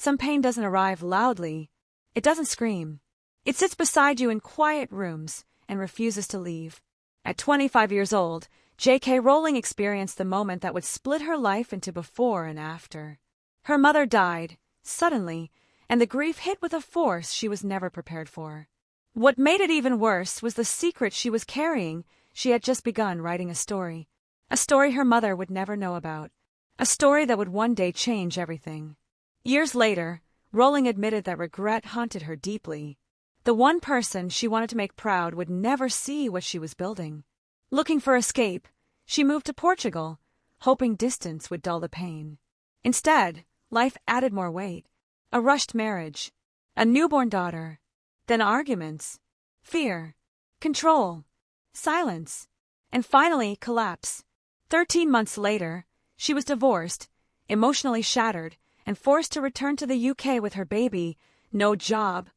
Some pain doesn't arrive loudly. It doesn't scream. It sits beside you in quiet rooms and refuses to leave. At 25 years old, J.K. Rowling experienced the moment that would split her life into before and after. Her mother died, suddenly, and the grief hit with a force she was never prepared for. What made it even worse was the secret she was carrying. She had just begun writing a story her mother would never know about, a story that would one day change everything. Years later, Rowling admitted that regret haunted her deeply. The one person she wanted to make proud would never see what she was building. Looking for escape, she moved to Portugal, hoping distance would dull the pain. Instead, life added more weight. A rushed marriage, a newborn daughter, then arguments, fear, control, silence, and finally collapse. 13 months later, she was divorced, emotionally shattered, and forced to return to the UK with her baby, no job,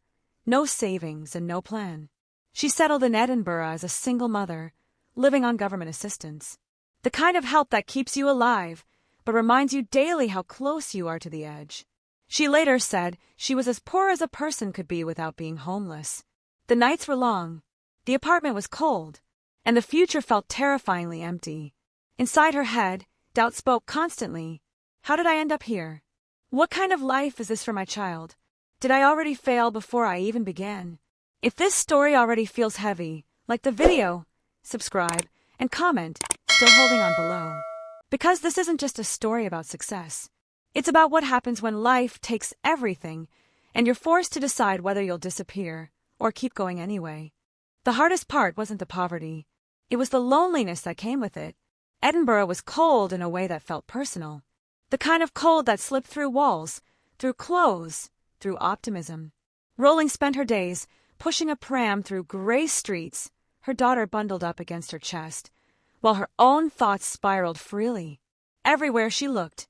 no savings, and no plan. She settled in Edinburgh as a single mother, living on government assistance. The kind of help that keeps you alive, but reminds you daily how close you are to the edge. She later said she was as poor as a person could be without being homeless. The nights were long, the apartment was cold, and the future felt terrifyingly empty. Inside her head, doubt spoke constantly. How did I end up here? What kind of life is this for my child? Did I already fail before I even began? If this story already feels heavy, like the video, subscribe, and comment, still holding on below. Because this isn't just a story about success. It's about what happens when life takes everything and you're forced to decide whether you'll disappear or keep going anyway. The hardest part wasn't the poverty. It was the loneliness that came with it. Edinburgh was cold in a way that felt personal. The kind of cold that slipped through walls, through clothes, through optimism. Rowling spent her days pushing a pram through gray streets, her daughter bundled up against her chest, while her own thoughts spiraled freely. Everywhere she looked,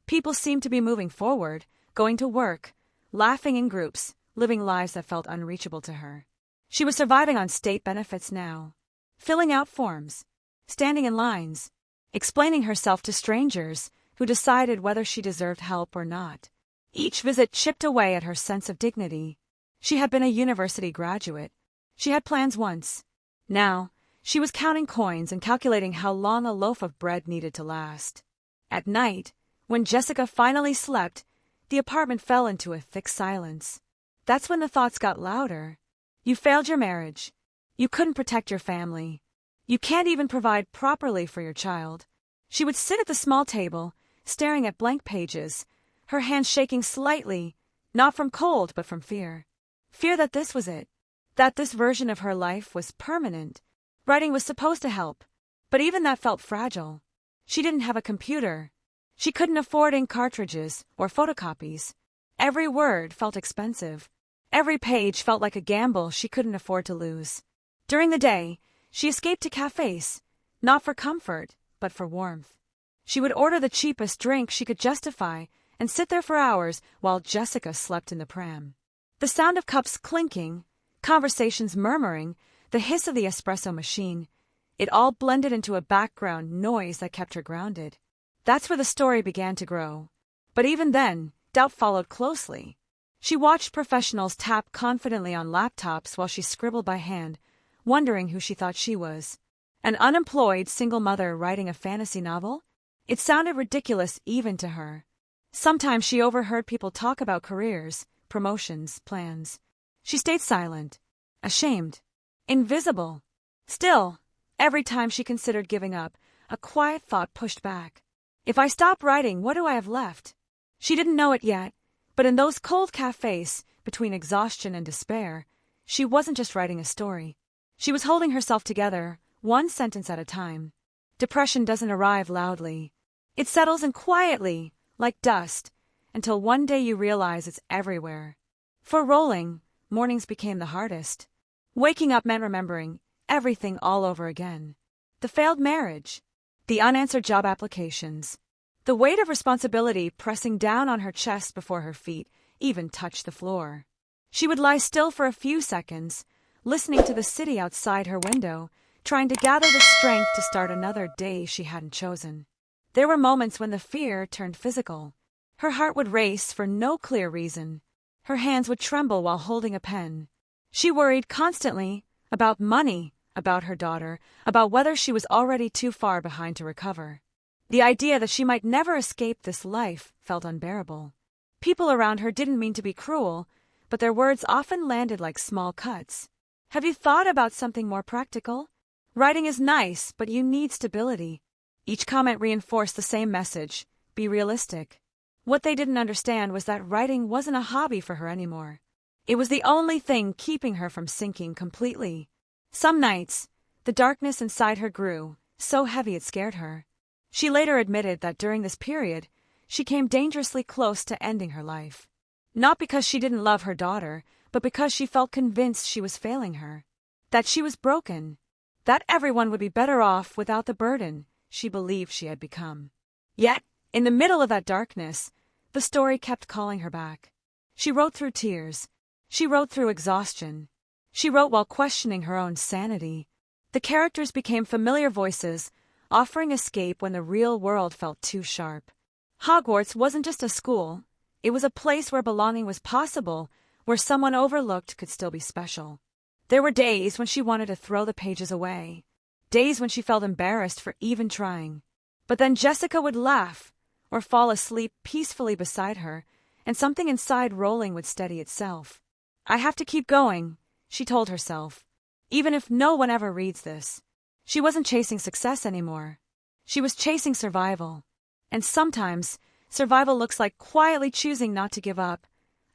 people seemed to be moving forward, going to work, laughing in groups, living lives that felt unreachable to her. She was surviving on state benefits now, filling out forms, standing in lines, explaining herself to strangers who decided whether she deserved help or not. Each visit chipped away at her sense of dignity. She had been a university graduate. She had plans once. Now, she was counting coins and calculating how long a loaf of bread needed to last. At night, when Jessica finally slept, the apartment fell into a thick silence. That's when the thoughts got louder. You failed your marriage. You couldn't protect your family. You can't even provide properly for your child. She would sit at the small table, staring at blank pages, her hands shaking slightly, not from cold but from fear. Fear that this was it, that this version of her life was permanent. Writing was supposed to help, but even that felt fragile. She didn't have a computer. She couldn't afford ink cartridges or photocopies. Every word felt expensive. Every page felt like a gamble she couldn't afford to lose. During the day, she escaped to cafes, not for comfort, but for warmth. She would order the cheapest drink she could justify and sit there for hours while Jessica slept in the pram. The sound of cups clinking, conversations murmuring, the hiss of the espresso machine, it all blended into a background noise that kept her grounded. That's where the story began to grow. But even then, doubt followed closely. She watched professionals tap confidently on laptops while she scribbled by hand, wondering who she thought she was. An unemployed single mother writing a fantasy novel? It sounded ridiculous even to her. Sometimes she overheard people talk about careers, promotions, plans. She stayed silent, ashamed, invisible. Still, every time she considered giving up, a quiet thought pushed back. If I stop writing, what do I have left? She didn't know it yet, but in those cold cafes, between exhaustion and despair, she wasn't just writing a story. She was holding herself together, one sentence at a time. Depression doesn't arrive loudly. It settles in quietly, like dust, until one day you realize it's everywhere. For Rowling, mornings became the hardest. Waking up meant remembering everything all over again. The failed marriage, the unanswered job applications, the weight of responsibility pressing down on her chest before her feet even touched the floor. She would lie still for a few seconds, listening to the city outside her window, trying to gather the strength to start another day she hadn't chosen. There were moments when the fear turned physical. Her heart would race for no clear reason. Her hands would tremble while holding a pen. She worried constantly about money, about her daughter, about whether she was already too far behind to recover. The idea that she might never escape this life felt unbearable. People around her didn't mean to be cruel, but their words often landed like small cuts. Have you thought about something more practical? Writing is nice, but you need stability. Each comment reinforced the same message: be realistic. What they didn't understand was that writing wasn't a hobby for her anymore. It was the only thing keeping her from sinking completely. Some nights, the darkness inside her grew, so heavy it scared her. She later admitted that during this period, she came dangerously close to ending her life. Not because she didn't love her daughter, but because she felt convinced she was failing her. That she was broken. That everyone would be better off without the burden she believed she had become. Yet, in the middle of that darkness, the story kept calling her back. She wrote through tears. She wrote through exhaustion. She wrote while questioning her own sanity. The characters became familiar voices, offering escape when the real world felt too sharp. Hogwarts wasn't just a school. It was a place where belonging was possible, where someone overlooked could still be special. There were days when she wanted to throw the pages away. Days when she felt embarrassed for even trying. But then Jessica would laugh, or fall asleep peacefully beside her, and something inside Rowling would steady itself. I have to keep going, she told herself. Even if no one ever reads this. She wasn't chasing success anymore. She was chasing survival. And sometimes, survival looks like quietly choosing not to give up,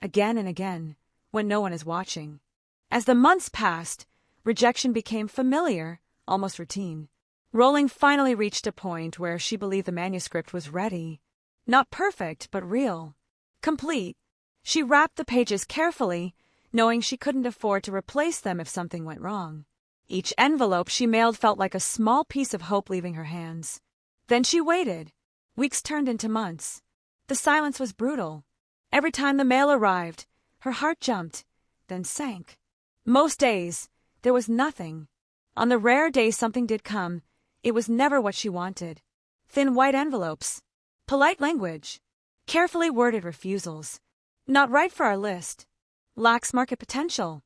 again and again, when no one is watching. As the months passed, rejection became familiar, almost routine. Rowling finally reached a point where she believed the manuscript was ready. Not perfect, but real. Complete. She wrapped the pages carefully, knowing she couldn't afford to replace them if something went wrong. Each envelope she mailed felt like a small piece of hope leaving her hands. Then she waited. Weeks turned into months. The silence was brutal. Every time the mail arrived, her heart jumped, then sank. Most days, there was nothing. On the rare days something did come, it was never what she wanted. Thin white envelopes. Polite language. Carefully worded refusals. Not right for our list. Lacks market potential.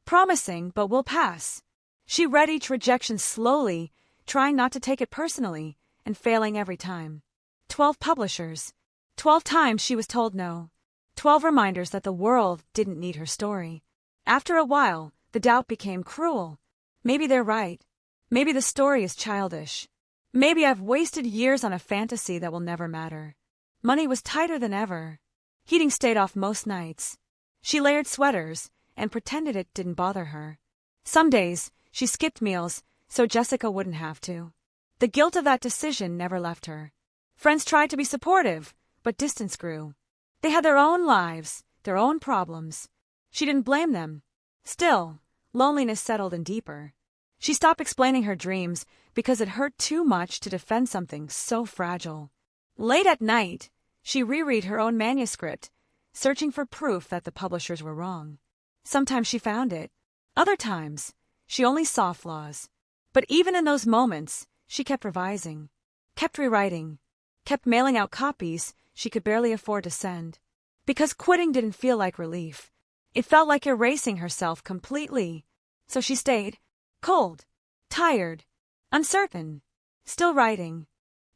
Promising, but will pass. She read each rejection slowly, trying not to take it personally, and failing every time. 12 publishers. 12 times she was told no. 12 reminders that the world didn't need her story. After a while, the doubt became cruel. Maybe they're right. Maybe the story is childish. Maybe I've wasted years on a fantasy that will never matter. Money was tighter than ever. Heating stayed off most nights. She layered sweaters and pretended it didn't bother her. Some days, she skipped meals so Jessica wouldn't have to. The guilt of that decision never left her. Friends tried to be supportive, but distance grew. They had their own lives, their own problems. She didn't blame them. Still, loneliness settled in deeper. She stopped explaining her dreams because it hurt too much to defend something so fragile. Late at night, she reread her own manuscript, searching for proof that the publishers were wrong. Sometimes she found it. Other times, she only saw flaws. But even in those moments, she kept revising, kept rewriting, kept mailing out copies she could barely afford to send. Because quitting didn't feel like relief. It felt like erasing herself completely. So she stayed, cold, tired, uncertain, still writing.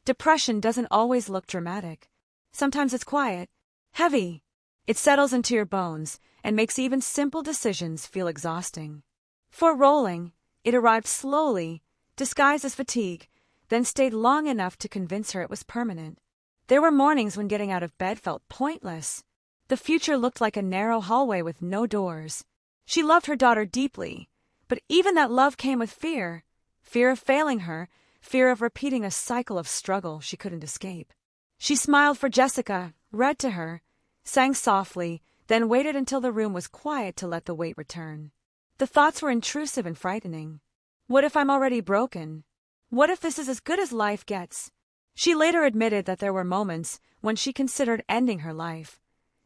Depression doesn't always look dramatic. Sometimes it's quiet, heavy. It settles into your bones and makes even simple decisions feel exhausting. For Rowling, it arrived slowly, disguised as fatigue, then stayed long enough to convince her it was permanent. There were mornings when getting out of bed felt pointless. The future looked like a narrow hallway with no doors. She loved her daughter deeply, but even that love came with fear. Fear of failing her, fear of repeating a cycle of struggle she couldn't escape. She smiled for Jessica, read to her, sang softly, then waited until the room was quiet to let the weight return. The thoughts were intrusive and frightening. What if I'm already broken? What if this is as good as life gets? She later admitted that there were moments when she considered ending her life.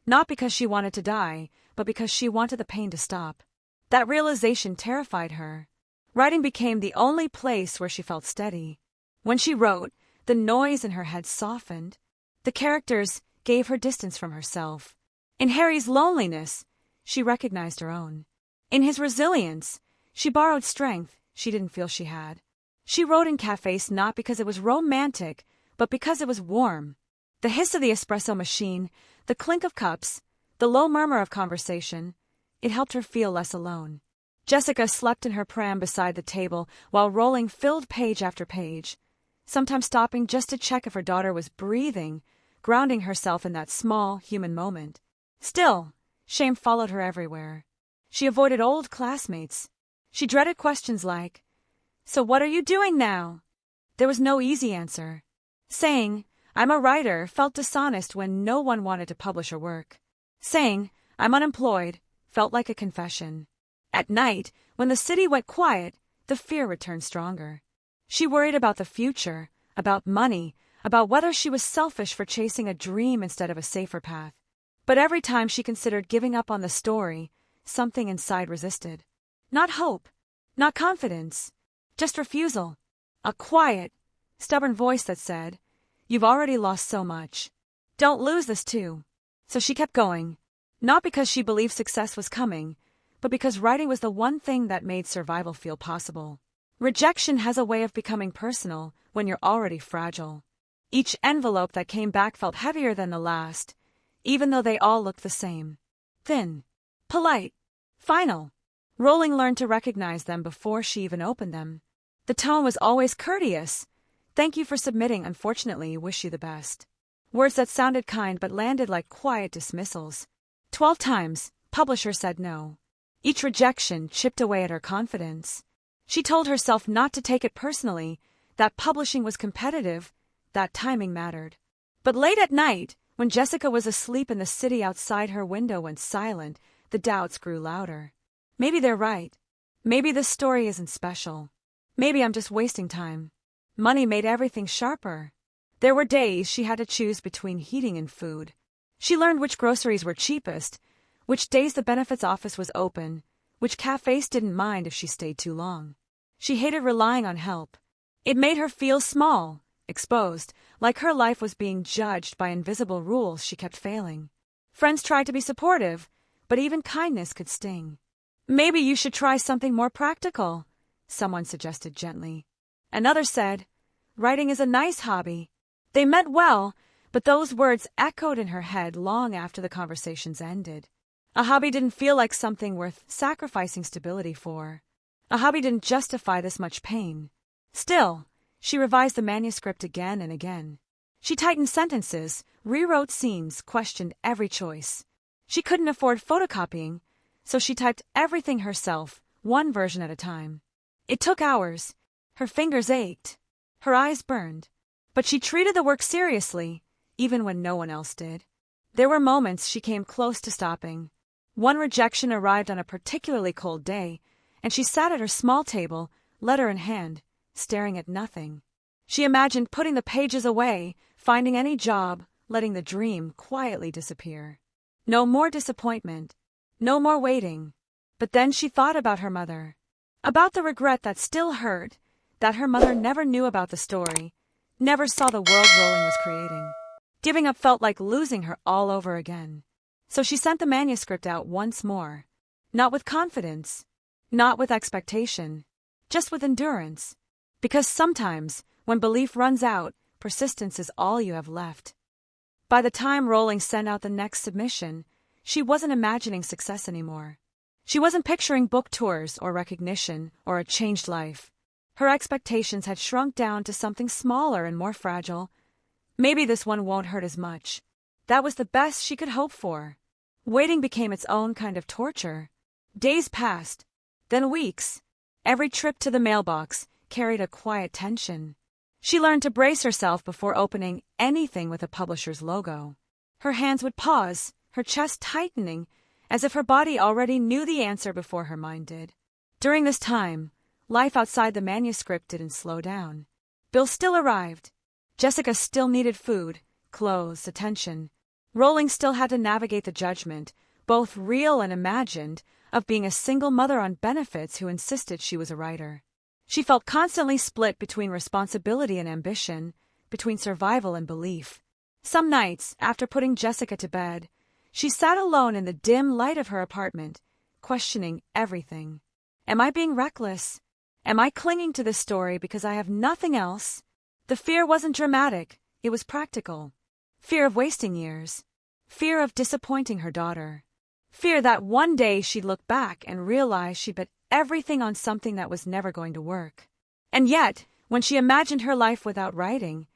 Not because she wanted to die, but because she wanted the pain to stop. That realization terrified her. Writing became the only place where she felt steady. When she wrote, the noise in her head softened. The characters gave her distance from herself. In Harry's loneliness, she recognized her own. In his resilience, she borrowed strength she didn't feel she had. She wrote in cafes not because it was romantic, but because it was warm. The hiss of the espresso machine, the clink of cups, the low murmur of conversation, it helped her feel less alone. Jessica slept in her pram beside the table while Rowling filled page after page, sometimes stopping just to check if her daughter was breathing, grounding herself in that small, human moment. Still, shame followed her everywhere. She avoided old classmates. She dreaded questions like, "So what are you doing now?" There was no easy answer. Saying, "I'm a writer," felt dishonest when no one wanted to publish her work. Saying, "I'm unemployed," felt like a confession. At night, when the city went quiet, the fear returned stronger. She worried about the future, about money, about whether she was selfish for chasing a dream instead of a safer path. But every time she considered giving up on the story, something inside resisted. Not hope, not confidence, just refusal. A quiet, stubborn voice that said, "You've already lost so much. Don't lose this too." So she kept going, not because she believed success was coming, but because writing was the one thing that made survival feel possible. Rejection has a way of becoming personal when you're already fragile. Each envelope that came back felt heavier than the last, even though they all looked the same. Thin, polite, final. Rowling learned to recognize them before she even opened them. The tone was always courteous. "Thank you for submitting. Unfortunately, wish you the best." Words that sounded kind but landed like quiet dismissals. 12 times, publisher said no. Each rejection chipped away at her confidence. She told herself not to take it personally, that publishing was competitive, that timing mattered. But late at night, when Jessica was asleep and the city outside her window went silent, the doubts grew louder. Maybe they're right. Maybe this story isn't special. Maybe I'm just wasting time. Money made everything sharper. There were days she had to choose between heating and food. She learned which groceries were cheapest, which days the benefits office was open, which cafes didn't mind if she stayed too long. She hated relying on help. It made her feel small, exposed, like her life was being judged by invisible rules she kept failing. Friends tried to be supportive, but even kindness could sting. "Maybe you should try something more practical," someone suggested gently. Another said, "Writing is a nice hobby." They meant well, but those words echoed in her head long after the conversations ended. A hobby didn't feel like something worth sacrificing stability for. A hobby didn't justify this much pain. Still, she revised the manuscript again and again. She tightened sentences, rewrote scenes, questioned every choice. She couldn't afford photocopying, so she typed everything herself, one version at a time. It took hours. Her fingers ached. Her eyes burned. But she treated the work seriously, even when no one else did. There were moments she came close to stopping. One rejection arrived on a particularly cold day, and she sat at her small table, letter in hand, staring at nothing. She imagined putting the pages away, finding any job, letting the dream quietly disappear. No more disappointment. No more waiting. But then she thought about her mother. About the regret that still hurt, that her mother never knew about the story, never saw the world Rowling was creating. Giving up felt like losing her all over again. So she sent the manuscript out once more. Not with confidence, not with expectation, just with endurance. Because sometimes, when belief runs out, persistence is all you have left. By the time Rowling sent out the next submission, she wasn't imagining success anymore. She wasn't picturing book tours or recognition or a changed life. Her expectations had shrunk down to something smaller and more fragile. Maybe this one won't hurt as much. That was the best she could hope for. Waiting became its own kind of torture. Days passed, then weeks. Every trip to the mailbox carried a quiet tension. She learned to brace herself before opening anything with a publisher's logo. Her hands would pause, her chest tightening, as if her body already knew the answer before her mind did. During this time, life outside the manuscript didn't slow down. Bills still arrived. Jessica still needed food, clothes, attention. Rowling still had to navigate the judgment, both real and imagined, of being a single mother on benefits who insisted she was a writer. She felt constantly split between responsibility and ambition, between survival and belief. Some nights, after putting Jessica to bed, she sat alone in the dim light of her apartment, questioning everything. Am I being reckless? Am I clinging to this story because I have nothing else? The fear wasn't dramatic, it was practical. Fear of wasting years. Fear of disappointing her daughter. Fear that one day she'd look back and realize she'd bet everything on something that was never going to work. And yet, when she imagined her life without writing,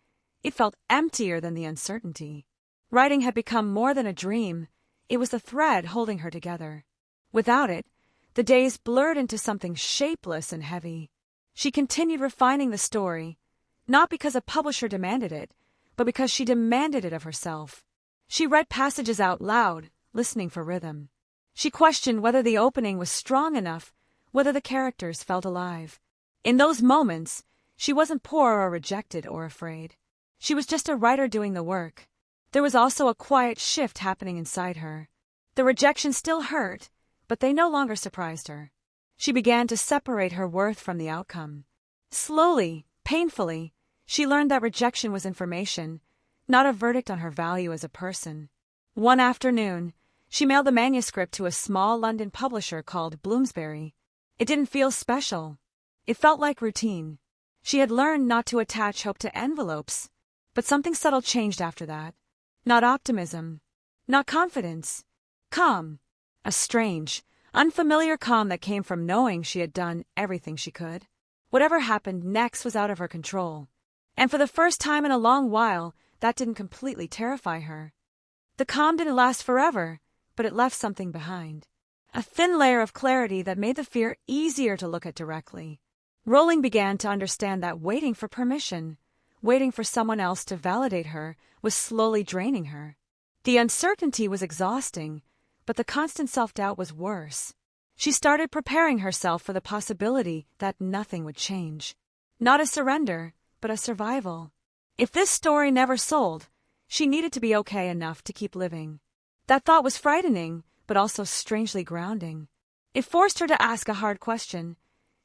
it felt emptier than the uncertainty. Writing had become more than a dream, it was the thread holding her together. Without it, the days blurred into something shapeless and heavy. She continued refining the story, not because a publisher demanded it, but because she demanded it of herself. She read passages out loud, listening for rhythm. She questioned whether the opening was strong enough, whether the characters felt alive. In those moments, she wasn't poor or rejected or afraid. She was just a writer doing the work. There was also a quiet shift happening inside her. The rejection still hurt, but they no longer surprised her. She began to separate her worth from the outcome. Slowly, painfully, she learned that rejection was information, not a verdict on her value as a person. One afternoon, she mailed the manuscript to a small London publisher called Bloomsbury. It didn't feel special. It felt like routine. She had learned not to attach hope to envelopes, but something subtle changed after that. Not optimism, not confidence. Calm. A strange, unfamiliar calm that came from knowing she had done everything she could. Whatever happened next was out of her control. And for the first time in a long while, that didn't completely terrify her. The calm didn't last forever, but it left something behind. A thin layer of clarity that made the fear easier to look at directly. Rowling began to understand that waiting for permission, waiting for someone else to validate her, was slowly draining her. The uncertainty was exhausting, but the constant self-doubt was worse. She started preparing herself for the possibility that nothing would change. Not a surrender, but a survival. If this story never sold, she needed to be okay enough to keep living. That thought was frightening, but also strangely grounding. It forced her to ask a hard question.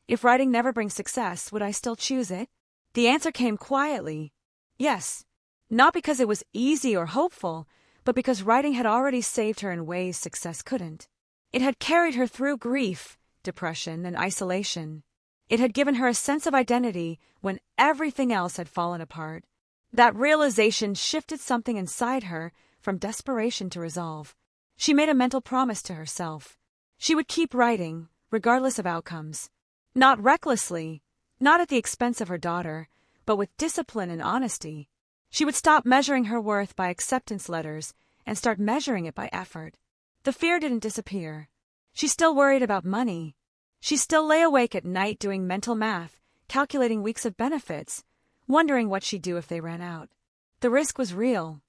If writing never brings success, would I still choose it? The answer came quietly. Yes. Not because it was easy or hopeful, but because writing had already saved her in ways success couldn't. It had carried her through grief, depression, and isolation. It had given her a sense of identity when everything else had fallen apart. That realization shifted something inside her from desperation to resolve. She made a mental promise to herself. She would keep writing, regardless of outcomes. Not recklessly, not at the expense of her daughter, but with discipline and honesty. She would stop measuring her worth by acceptance letters and start measuring it by effort. The fear didn't disappear. She still worried about money. She still lay awake at night doing mental math, calculating weeks of benefits, wondering what she'd do if they ran out. The risk was real.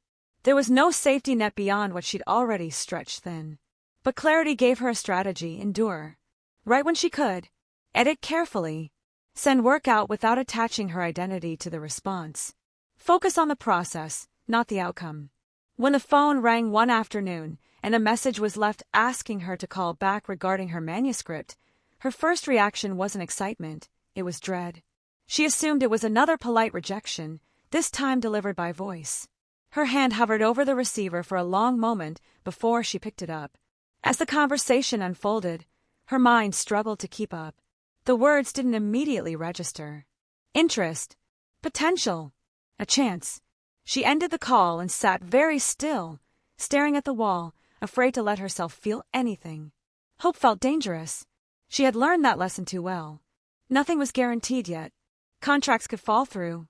There was no safety net beyond what she'd already stretched thin. But clarity gave her a strategy: endure. Write when she could, edit carefully, send work out without attaching her identity to the response. Focus on the process, not the outcome. When the phone rang one afternoon and a message was left asking her to call back regarding her manuscript, her first reaction wasn't excitement, it was dread. She assumed it was another polite rejection, this time delivered by voice. Her hand hovered over the receiver for a long moment before she picked it up. As the conversation unfolded, her mind struggled to keep up. The words didn't immediately register. Interest. Potential. A chance. She ended the call and sat very still, staring at the wall, afraid to let herself feel anything. Hope felt dangerous. She had learned that lesson too well. Nothing was guaranteed yet. Contracts could fall through.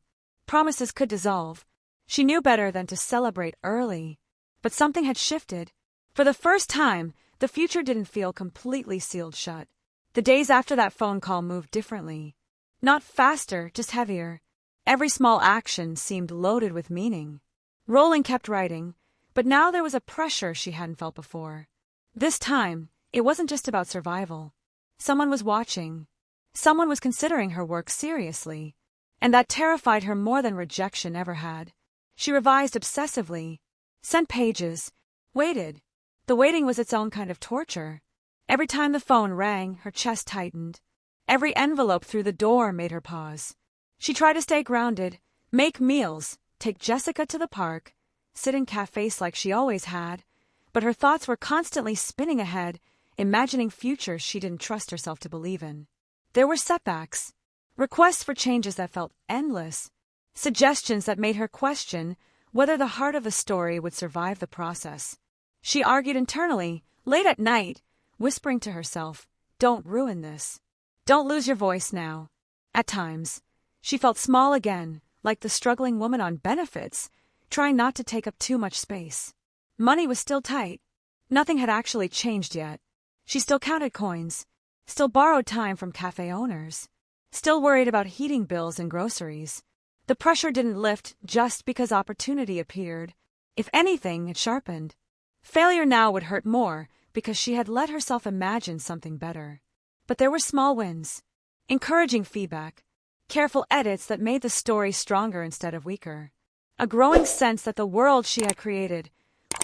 Promises could dissolve. She knew better than to celebrate early. But something had shifted. For the first time, the future didn't feel completely sealed shut. The days after that phone call moved differently. Not faster, just heavier. Every small action seemed loaded with meaning. Rowling kept writing, but now there was a pressure she hadn't felt before. This time, it wasn't just about survival. Someone was watching. Someone was considering her work seriously. And that terrified her more than rejection ever had. She revised obsessively, sent pages, waited. The waiting was its own kind of torture. Every time the phone rang, her chest tightened. Every envelope through the door made her pause. She tried to stay grounded, make meals, take Jessica to the park, sit in cafes like she always had, but her thoughts were constantly spinning ahead, imagining futures she didn't trust herself to believe in. There were setbacks, requests for changes that felt endless, suggestions that made her question whether the heart of the story would survive the process. She argued internally, late at night, whispering to herself, "Don't ruin this. Don't lose your voice now." At times, she felt small again, like the struggling woman on benefits, trying not to take up too much space. Money was still tight. Nothing had actually changed yet. She still counted coins, still borrowed time from cafe owners, still worried about heating bills and groceries. The pressure didn't lift just because opportunity appeared. If anything, it sharpened. Failure now would hurt more because she had let herself imagine something better. But there were small wins, encouraging feedback, careful edits that made the story stronger instead of weaker. A growing sense that the world she had created,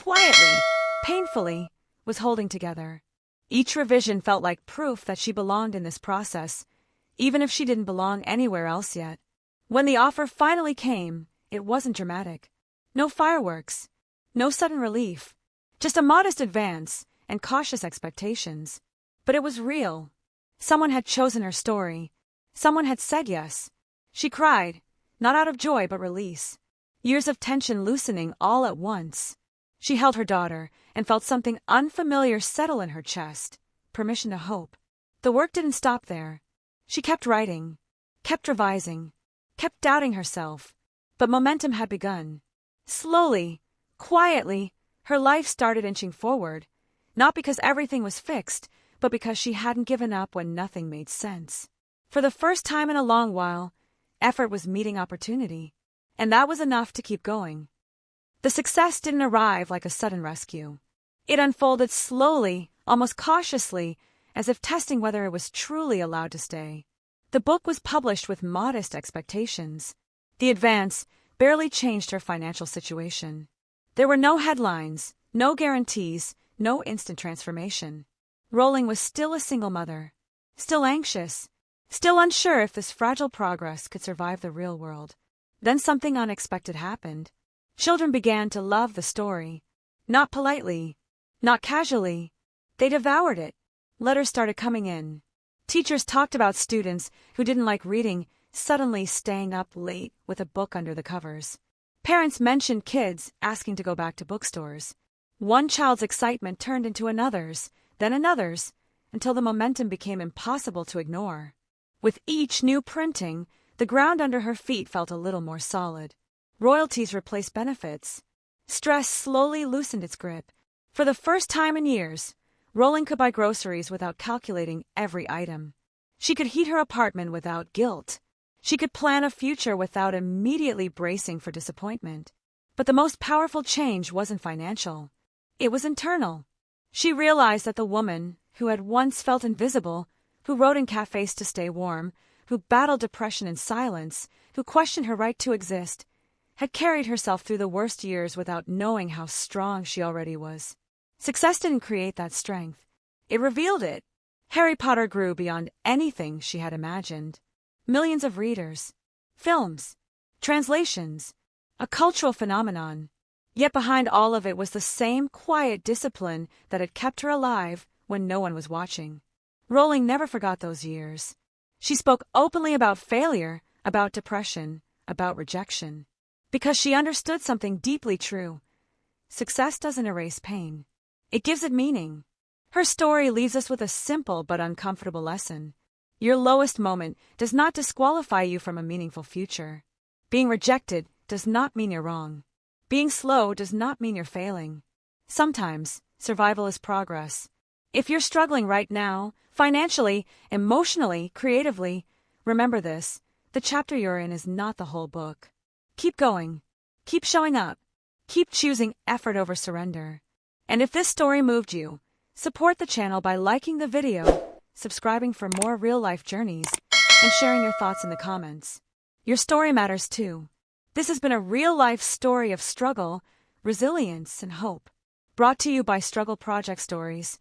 quietly, painfully, was holding together. Each revision felt like proof that she belonged in this process, even if she didn't belong anywhere else yet. When the offer finally came, it wasn't dramatic. No fireworks, no sudden relief, just a modest advance and cautious expectations. But it was real. Someone had chosen her story. Someone had said yes. She cried, not out of joy but release. Years of tension loosening all at once. She held her daughter and felt something unfamiliar settle in her chest. Permission to hope. The work didn't stop there. She kept writing, kept revising, kept doubting herself. But momentum had begun. Slowly, quietly, her life started inching forward. Not because everything was fixed, but because she hadn't given up when nothing made sense. For the first time in a long while, effort was meeting opportunity. And that was enough to keep going. The success didn't arrive like a sudden rescue. It unfolded slowly, almost cautiously, as if testing whether it was truly allowed to stay. The book was published with modest expectations. The advance barely changed her financial situation. There were no headlines, no guarantees, no instant transformation. Rowling was still a single mother, still anxious, still unsure if this fragile progress could survive the real world. Then something unexpected happened. Children began to love the story. Not politely, not casually. They devoured it. Letters started coming in. Teachers talked about students who didn't like reading suddenly staying up late with a book under the covers. Parents mentioned kids asking to go back to bookstores. One child's excitement turned into another's, then another's, until the momentum became impossible to ignore. With each new printing, the ground under her feet felt a little more solid. Royalties replaced benefits. Stress slowly loosened its grip. For the first time in years, Rowling could buy groceries without calculating every item. She could heat her apartment without guilt. She could plan a future without immediately bracing for disappointment. But the most powerful change wasn't financial. It was internal. She realized that the woman, who had once felt invisible, who wrote in cafes to stay warm, who battled depression in silence, who questioned her right to exist, had carried herself through the worst years without knowing how strong she already was. Success didn't create that strength. It revealed it. Harry Potter grew beyond anything she had imagined. Millions of readers, films, translations, a cultural phenomenon. Yet behind all of it was the same quiet discipline that had kept her alive when no one was watching. Rowling never forgot those years. She spoke openly about failure, about depression, about rejection. Because she understood something deeply true. Success doesn't erase pain. It gives it meaning. Her story leaves us with a simple but uncomfortable lesson. Your lowest moment does not disqualify you from a meaningful future. Being rejected does not mean you're wrong. Being slow does not mean you're failing. Sometimes, survival is progress. If you're struggling right now, financially, emotionally, creatively, remember this: the chapter you're in is not the whole book. Keep going. Keep showing up. Keep choosing effort over surrender. And if this story moved you, support the channel by liking the video, subscribing for more real-life journeys, and sharing your thoughts in the comments. Your story matters too. This has been a real-life story of struggle, resilience, and hope. Brought to you by Struggle Project Stories.